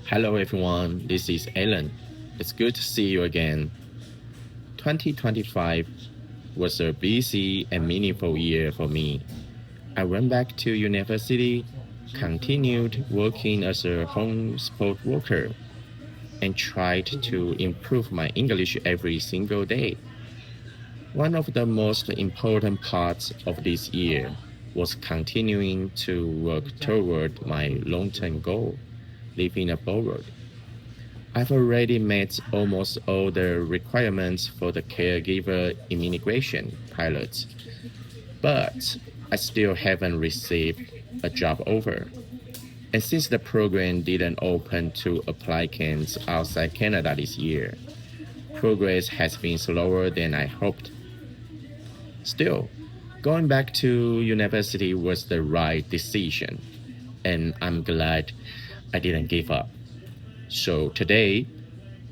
Hello everyone, this is Alan. It's good to see you again. 2025 was a busy and meaningful year for me. I went back to university, continued working as a home support worker, and tried to improve my English every single day. One of the most important parts of this year was continuing to work toward my long-term goal, living abroad. I've already met almost all the requirements for the caregiver immigration pilot, but I still haven't received a job offer. And since the program didn't open to applicants outside Canada this year, progress has been slower than I hoped. Still, going back to university was the right decision, and I'm glad I didn't give up. So today,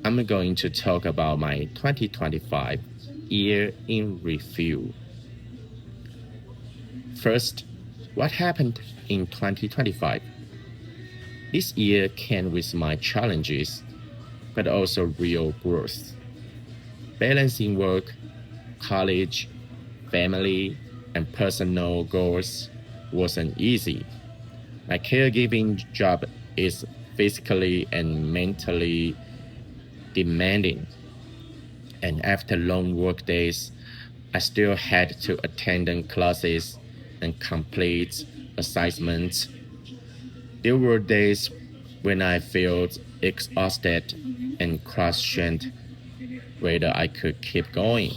I'm going to talk about my 2025 year in review. First, what happened in 2025? This year came with my challenges, but also real growth. Balancing work, college, family, and personal goals wasn't easy. My caregiving job is physically and mentally demanding, and after long work days, I still had to attend classes and complete assignments. There were days when I felt exhausted and questioned whether I could keep going.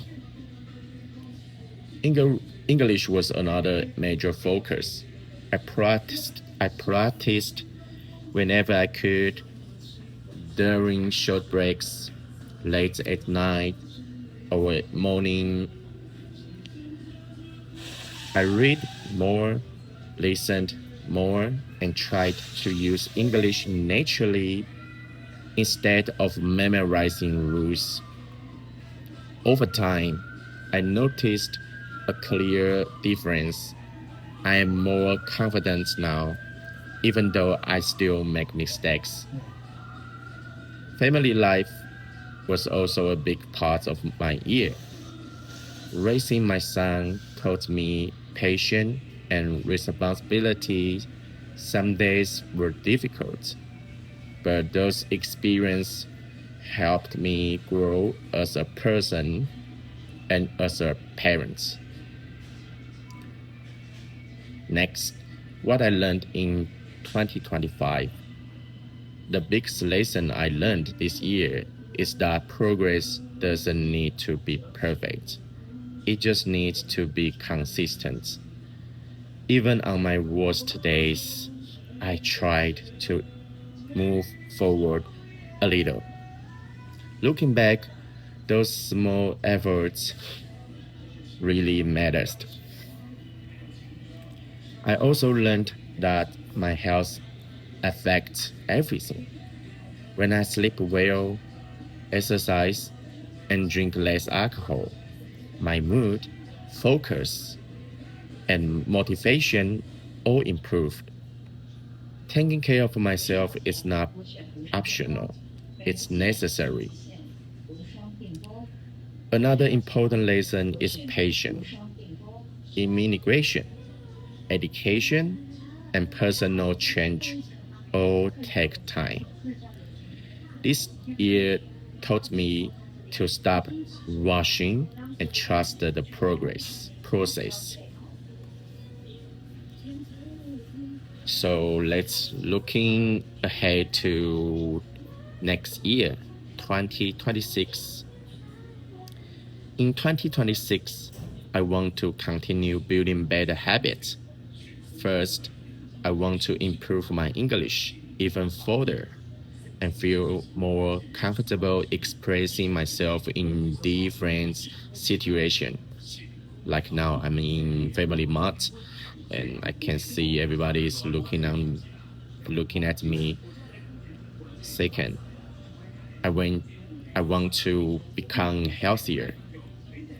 English was another major focus. I practiced whenever I could, during short breaks, late at night, or at morning. I read more, listened more, and tried to use English naturally instead of memorizing rules. Over time, I noticed a clear difference. I am more confident now, even though I still make mistakes. Family life was also a big part of my year. Raising my son taught me patience and responsibility. Some days were difficult, but those experiences helped me grow as a person and as a parent. Next, what I learned in 2025. The biggest lesson I learned this year is that progress doesn't need to be perfect. It just needs to be consistent. Even on my worst days, I tried to move forward a little. Looking back, those small efforts really mattered. I also learned that my health affects everything. When I sleep well, exercise, and drink less alcohol, my mood, focus, and motivation all improved. Taking care of myself is not optional, it's necessary. Another important lesson is patience. Immigration, education, and personal change all take time. This year taught me to stop rushing and trust the progress process. So let's looking ahead to next year, 2026. In 2026, I want to continue building better habits. First, I want to improve my English even further and feel more comfortable expressing myself in different situations. Like now, I'm in Family Mart, and I can see everybody is looking at me. Second, I want I want to become healthier,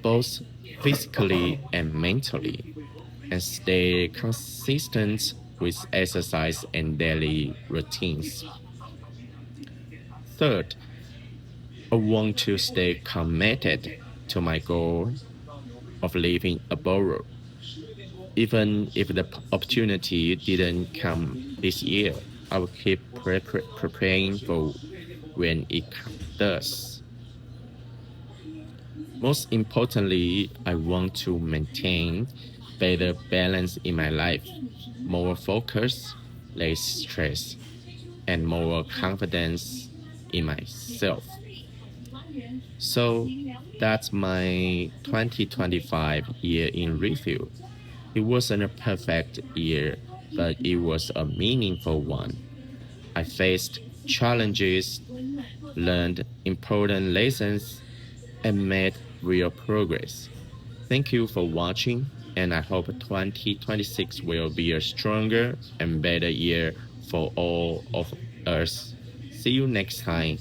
both physically and mentally, and stay consistent with exercise and daily routines. Third, I want to stay committed to my goal of living abroad. Even if the opportunity didn't come this year, I will keep preparing for when it does. Most importantly, I want to maintain better balance in my life, more focus, less stress, and more confidence in myself. So that's my 2025 year in review. It wasn't a perfect year, but it was a meaningful one. I faced challenges, learned important lessons, and made real progress. Thank you for watching, and I hope 2026 will be a stronger and better year for all of us. See you next time.